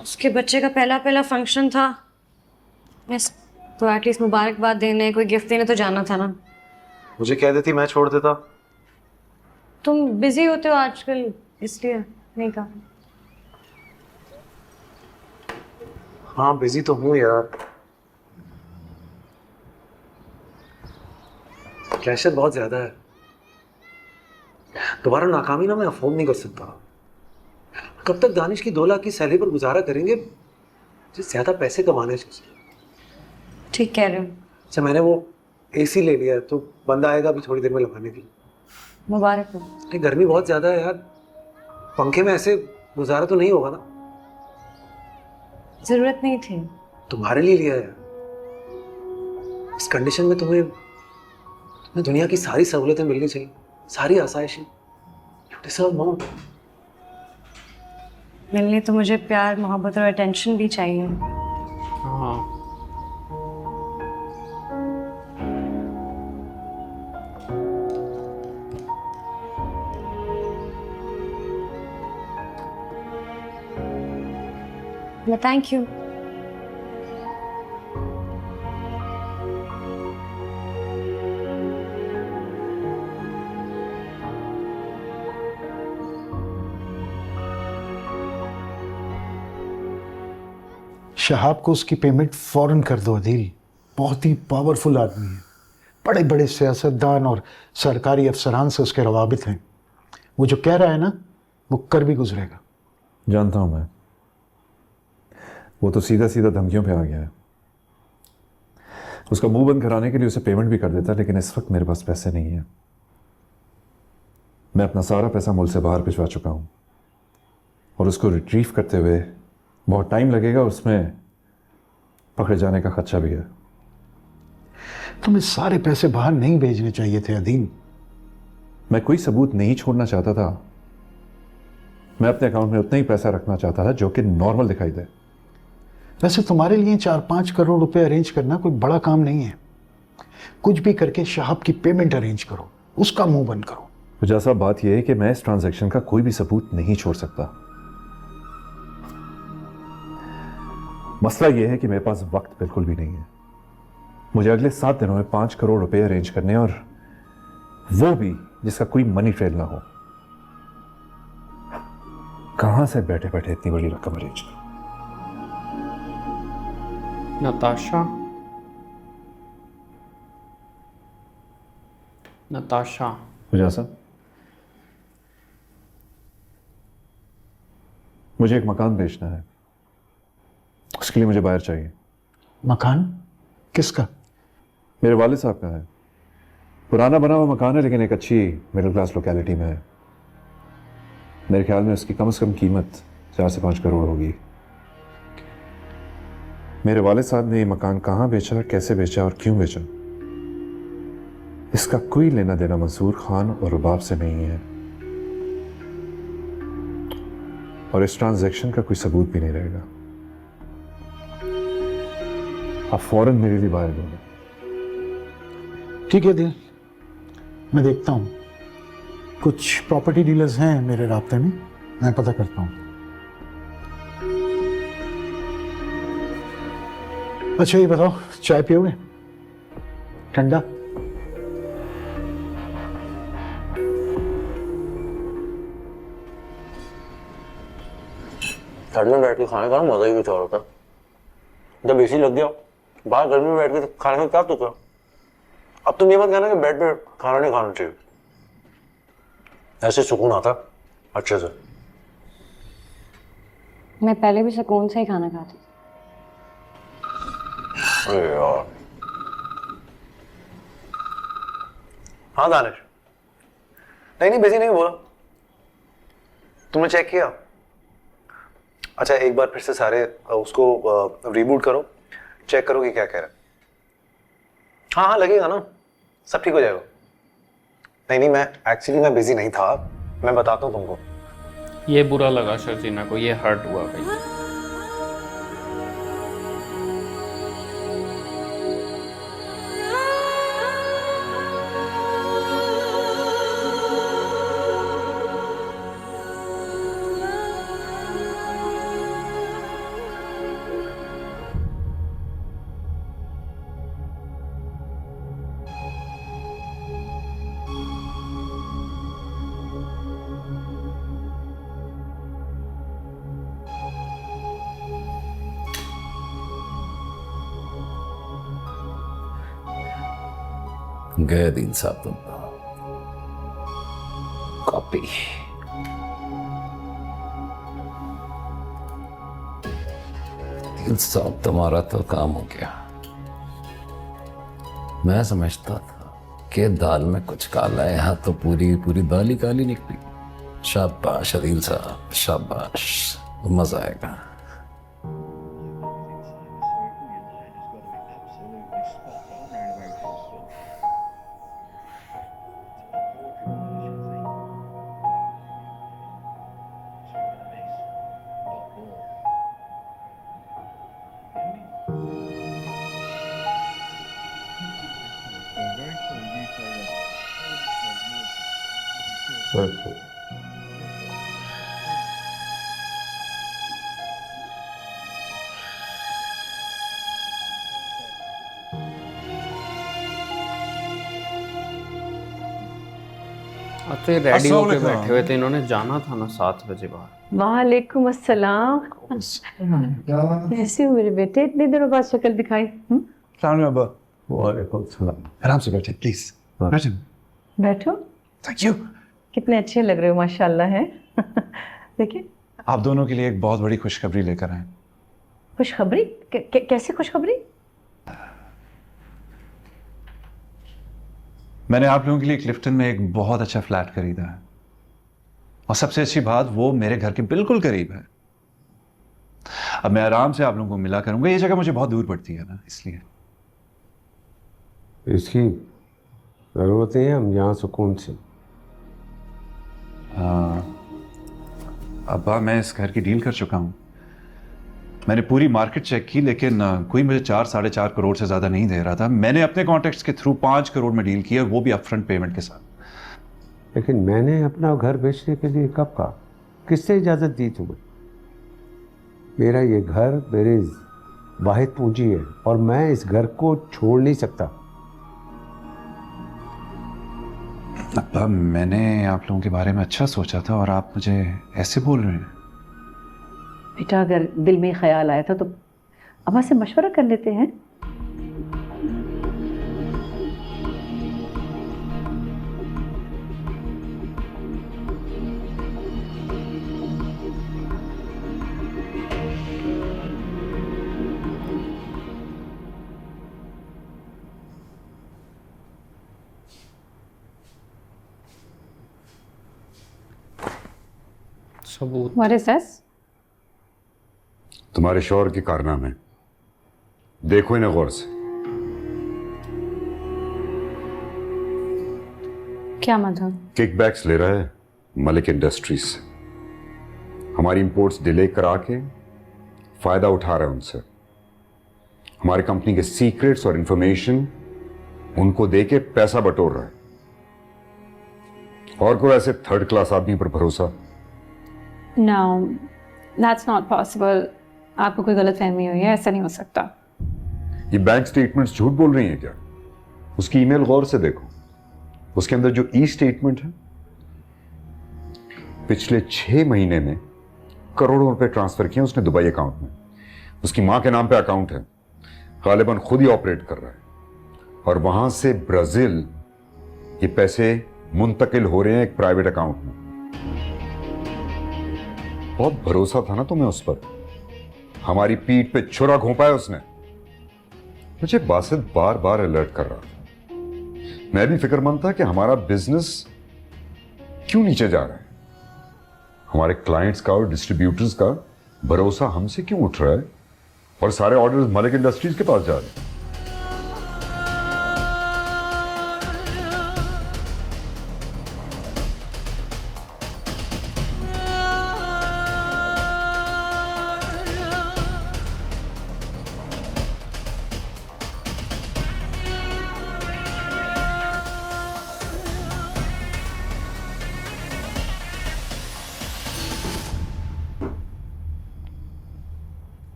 उसके बच्चे का पहला पहला फंक्शन था। बस तो एटलीस्ट मुबारकबाद देने, कोई गिफ्ट देने तो जाना था ना। मुझे कह देती, मैं छोड़ देता। तुम बिजी होते हो आजकल, इसलिए नहीं कहा। हाँ बिजी तो हूँ यार। प्रेशर बहुत ज्यादा है। दोबारा नाकामी ना मैं अफोर्ड नहीं कर सकता। कब तक दानिश की 2 लाख की सैलरी पर गुजारा करेंगे, जिस ज्यादा पैसे कमाने चाहिए। ठीक कह रहे हो। अच्छा मैंने वो एसी ले लिया है, तो बंदा आएगा अभी थोड़ी देर में लगाने के लिए। मुबारक हो। नहीं, गर्मी बहुत ज्यादा है यार। पंखे में ऐसे गुजारा तो नहीं होगा ना। जरूरत नहीं थी। तुम्हारे लिए लिया है यार। इस कंडीशन में तुम्हें दुनिया की सारी सहूलतें मिलनी चाहिए, सारी आसाइशें। You deserve more. मिलने तो मुझे प्यार, मोहब्बत और अटेंशन भी चाहिए। हाँ। Thank you. शहाब को उसकी पेमेंट फौरन कर दो अदील। बहुत ही पावरफुल आदमी है। बड़े बड़े सियासतदान और सरकारी अफसरान से उसके रवाबित हैं। वो जो कह रहा है ना, वो कर भी गुजरेगा। जानता हूं मैं। वो तो सीधा सीधा धमकियों पे आ गया है। उसका मुंह बंद कराने के लिए उसे पेमेंट भी कर देता, लेकिन इस वक्त मेरे पास पैसे नहीं है। मैं अपना सारा पैसा मुल्क से बाहर भिजवा चुका हूं और उसको रिट्रीव करते हुए बहुत टाइम लगेगा। उसमें पकड़े जाने का खदशा भी है। तुम्हें सारे पैसे बाहर नहीं भेजने चाहिए थे अदील। मैं कोई सबूत नहीं छोड़ना चाहता था। मैं अपने अकाउंट में उतना ही पैसा रखना चाहता था जो कि नॉर्मल दिखाई दे। वैसे तुम्हारे लिए 4-5 करोड़ रुपए अरेंज करना कोई बड़ा काम नहीं है। कुछ भी करके शहाब की पेमेंट अरेंज करो, उसका मुंह बंद करो। वजह साहब, बात यह है कि मैं इस ट्रांजैक्शन का कोई भी सबूत नहीं छोड़ सकता। मसला यह है कि मेरे पास वक्त बिल्कुल भी नहीं है। मुझे अगले 7 दिनों में 5 करोड़ रुपए अरेंज करने, और वो भी जिसका कोई मनी ट्रेल ना हो। कहां से बैठे बैठे इतनी बड़ी रकम अरेंज करूं? नताशा। नताशा। वजह साहब, मुझे एक मकान बेचना है। उसके लिए मुझे बायर चाहिए। मकान? किसका? मेरे वालिद साहब का है। पुराना बना हुआ मकान है, लेकिन एक अच्छी मिडिल क्लास लोकेलिटी में है। मेरे ख्याल में उसकी कम से कम कीमत 4 से 5 करोड़ होगी। मेरे वालिद साहब ने ये मकान कहाँ बेचा, कैसे बेचा और क्यों बेचा, इसका कोई लेना देना मंसूर खान और रुबाब से नहीं है, और इस ट्रांजैक्शन का कोई सबूत भी नहीं रहेगा। आप फौरन मेरे लिए बाहर दोगे। ठीक है दिल, मैं देखता हूँ। कुछ प्रॉपर्टी डीलर्स हैं मेरे राब्ते में, मैं पता करता हूँ। अच्छा ये बताओ, चाय पियोगे? ठंडा? ठंड में बैठ के खाने का मजा ही कुछ और होता है। जब एसी लग गया बाहर गर्मी में बैठ के खाने का क्या तुक है। अब तुम ये मत कहना कि बेड पे खाना नहीं खाना चाहिए। ऐसे सुकून आता अच्छे से। मैं पहले भी सुकून से ही खाना खाती थी। अरे यार। हाँ दानिश, नहीं बिजी नहीं बोला। तुमने चेक किया? अच्छा एक बार फिर से सारे उसको रीबूट करो, चेक करो कि क्या कह रहा है। हाँ हाँ लगेगा ना, सब ठीक हो जाएगा। नहीं मैं बिजी नहीं था, मैं बताता हूँ तुमको। ये बुरा लगा शर्जीना को, ये हर्ट हुआ भाई। गए दिन साहब तुम कॉपी। दिल साहब तुम्हारा तो काम हो गया। मैं समझता था कि दाल में कुछ काला है, यहाँ तो पूरी पूरी दाल ही काली निकली। शाबाश अदील साहब, शाबाश, मजा आएगा। तो ये रेडी होके बैठे हुए थे, इन्होंने जाना था ना 7 बजे बाहर। वालेकुम अस्सलाम। कैसे हो मेरे बेटे, इतने दिनों बाद शक्ल दिखाई। वालेकुम सलाम। आराम से बैठे प्लीज, बैठे। बैठो। Thank you. कितने अच्छे लग रहे हो माशाल्लाह है। देखिए। आप दोनों के लिए एक बहुत बड़ी खुशखबरी लेकर आए। खुशखबरी? कैसी खुशखबरी? मैंने आप लोगों के लिए क्लिफ्टन में एक बहुत अच्छा फ्लैट खरीदा है, और सबसे अच्छी बात वो मेरे घर के बिल्कुल करीब है। अब मैं आराम से आप लोगों को मिला करूंगा। ये जगह मुझे बहुत दूर पड़ती है ना, इसलिए। इसकी जरूरत नहीं है, हम यहाँ सुकून से। अब्बा, मैं इस घर की डील कर चुका हूं। मैंने पूरी मार्केट चेक की, लेकिन कोई मुझे 4-4.5 करोड़ से ज़्यादा नहीं दे रहा था। मैंने अपने कॉन्टैक्ट्स के थ्रू 5 करोड़ में डील की, और वो भी अपफ्रंट पेमेंट के साथ। लेकिन मैंने अपना घर बेचने के लिए कब कहा? किससे इजाज़त दी तुम्हें? मेरा ये घर मेरी वाहिद पूंजी है, और मैं इस घर को छोड़ नहीं सकता। अब्बा, मैंने आप लोगों के बारे में अच्छा सोचा था, और आप मुझे ऐसे बोल रहे हैं। बेटा, अगर दिल में ख्याल आया था तो अम्मा से मशवरा कर लेते हैं। सबूत। What is this? तुम्हारे शौहर के कारनामे, देखो इन्हें गौर से। क्या मतलब? किकबैक्स ले रहा है मलिक इंडस्ट्रीज से। हमारी इंपोर्ट्स डिले करा के फायदा उठा रहा है उनसे। हमारी कंपनी के सीक्रेट्स और इंफॉर्मेशन उनको दे के पैसा बटोर रहा है। और कोई ऐसे थर्ड क्लास आदमी पर भरोसा? No, that's not possible. आपको कोई गलत फहमी हुई है, ऐसा नहीं हो सकता। ये बैंक स्टेटमेंट्स झूठ बोल रही हैं क्या? उसकी ईमेल गौर से देखो। उसके अंदर जो ई स्टेटमेंट है, पिछले 6 महीने में करोड़ों रुपए ट्रांसफर किए उसने दुबई अकाउंट में। उसकी मां के नाम पे अकाउंट है, गालिबन खुद ही ऑपरेट कर रहा है, और वहां से ब्राजील ये पैसे मुंतकिल हो रहे हैं एक प्राइवेट अकाउंट में। बहुत भरोसा था ना तुम्हें उस पर। हमारी पीठ पे छुरा घोंपा है उसने। मुझे बासित बार बार अलर्ट कर रहा था। मैं भी फिक्रमंद था कि हमारा बिजनेस क्यों नीचे जा रहा है, हमारे क्लाइंट्स का और डिस्ट्रीब्यूटर्स का भरोसा हमसे क्यों उठ रहा है, और सारे ऑर्डर्स मलिक इंडस्ट्रीज के पास जा रहे हैं।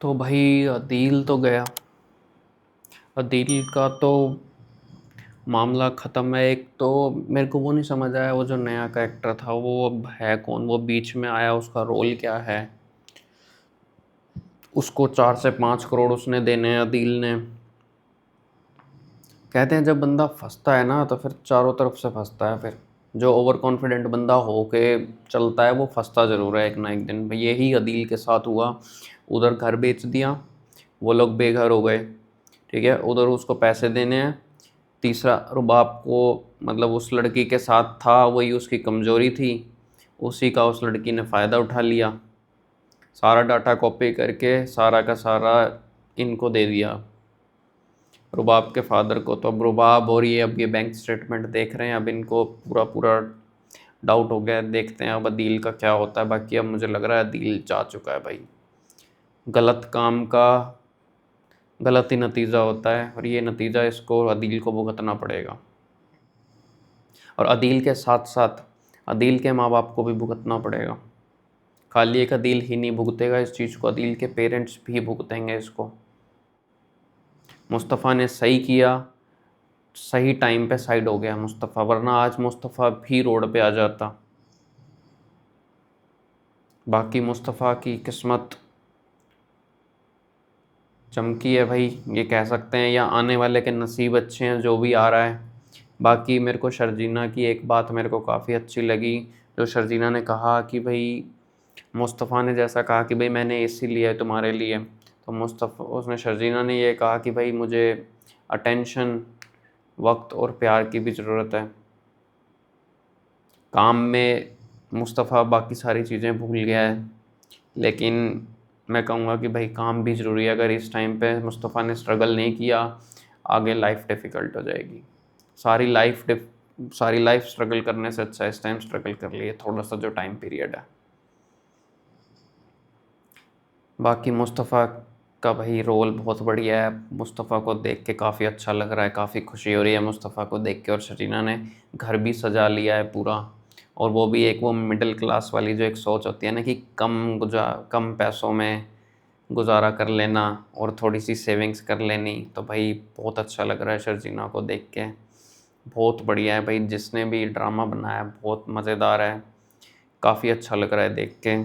तो भाई अदील तो गया, अदील का तो मामला ख़त्म है। एक तो मेरे को वो नहीं समझ आया, वो जो नया कैरेक्टर था वो अब है कौन, वो बीच में आया, उसका रोल क्या है। उसको 4 से 5 करोड़ उसने देने हैं अदील ने, कहते हैं जब बंदा फंसता है ना तो फिर चारों तरफ से फंसता है। फिर जो ओवर कॉन्फिडेंट बंदा हो के चलता है वो फंसता ज़रूर है एक ना एक दिन। भाई यही अदील के साथ हुआ। उधर घर बेच दिया, वो लोग बेघर हो गए, ठीक है। उधर उसको पैसे देने हैं। तीसरा, रुबाब को मतलब उस लड़की के साथ था, वही उसकी कमज़ोरी थी, उसी का उस लड़की ने फ़ायदा उठा लिया। सारा डाटा कॉपी करके सारा का सारा इनको दे दिया, रुबाब के फादर को। तो अब रुबाब और ये अब ये बैंक स्टेटमेंट देख रहे हैं। अब इनको पूरा पूरा डाउट हो गया है। देखते हैं अब अदील का क्या होता है। बाकी अब मुझे लग रहा है अदील जा चुका है भाई। गलत काम का गलत ही नतीजा होता है और ये नतीजा इसको अदील को भुगतना पड़ेगा। और अदील के साथ साथ अदील के माँ बाप को भी भुगतना पड़ेगा। खाली एक अदील ही नहीं भुगतेगा इस चीज़ को, अदील के पेरेंट्स भी भुगतेंगे इसको। मुस्तफ़ा ने सही किया, सही टाइम पे साइड हो गया मुस्तफ़ा, वरना आज मुस्तफ़ा भी रोड पे आ जाता। बाकी मुस्तफ़ा की किस्मत चमकी है भाई, ये कह सकते हैं, या आने वाले के नसीब अच्छे हैं जो भी आ रहा है। बाकी मेरे को शर्जीना की एक बात मेरे को काफ़ी अच्छी लगी, जो शर्जीना ने कहा कि भाई मुस्तफ़ा ने जैसा कहा कि भाई मैंने एसी लिया है तुम्हारे लिए, तो मुस्तफ़ा उसने शर्जीना ने ये कहा कि भाई मुझे अटेंशन, वक्त और प्यार की भी ज़रूरत है। काम में मुस्तफ़ा बाकी सारी चीज़ें भूल गया है, लेकिन मैं कहूँगा कि भाई काम भी ज़रूरी है। अगर इस टाइम पे मुस्तफ़ा ने स्ट्रगल नहीं किया, आगे लाइफ डिफ़िकल्ट हो जाएगी। सारी लाइफ स्ट्रगल करने से अच्छा इस टाइम स्ट्रगल कर लिए थोड़ा सा जो टाइम पीरियड है। बाकी मुस्तफ़ा का भाई रोल बहुत बढ़िया है। मुस्तफ़ा को देख के काफ़ी अच्छा लग रहा है, काफ़ी खुशी हो रही है मुस्तफ़ा को देख के। और शरीना ने घर भी सजा लिया है पूरा, और वो भी एक वो मिडिल क्लास वाली जो एक सोच होती है ना कि कम पैसों में गुजारा कर लेना और थोड़ी सी सेविंग्स कर लेनी। तो भाई बहुत अच्छा लग रहा है शर्जीना को देख के, बहुत बढ़िया है भाई। जिसने भी ड्रामा बनाया बहुत मज़ेदार है, काफ़ी अच्छा लग रहा है देख के।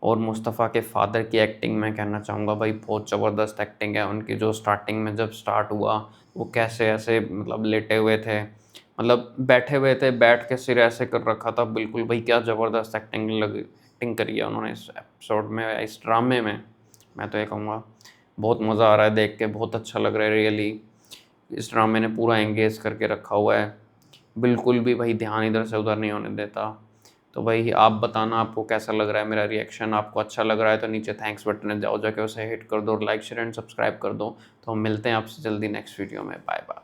और मुस्तफ़ा के फादर की एक्टिंग मैं कहना चाहूँगा भाई बहुत ज़बरदस्त एक्टिंग है उनकी। जो स्टार्टिंग में जब स्टार्ट हुआ वो कैसे ऐसे मतलब लेटे हुए थे, मतलब बैठे हुए थे, बैठ के सिर ऐसे कर रखा था बिल्कुल। भाई क्या ज़बरदस्त एक्टिंग करी है उन्होंने इस एपिसोड में, इस ड्रामे में। मैं तो ये कहूँगा बहुत मज़ा आ रहा है देख के, बहुत अच्छा लग रहा है रियली। इस ड्रामे ने पूरा एंगेज करके रखा हुआ है, बिल्कुल भी भाई ध्यान इधर से उधर नहीं होने देता। तो भाई आप बताना आपको कैसा लग रहा है मेरा रिएक्शन। आपको अच्छा लग रहा है तो नीचे थैंक्स बटन है, जाओ जाके उसे हिट कर दो और लाइक शेयर एंड सब्सक्राइब कर दो। तो हम मिलते हैं आपसे जल्दी नेक्स्ट वीडियो में। Bye bye.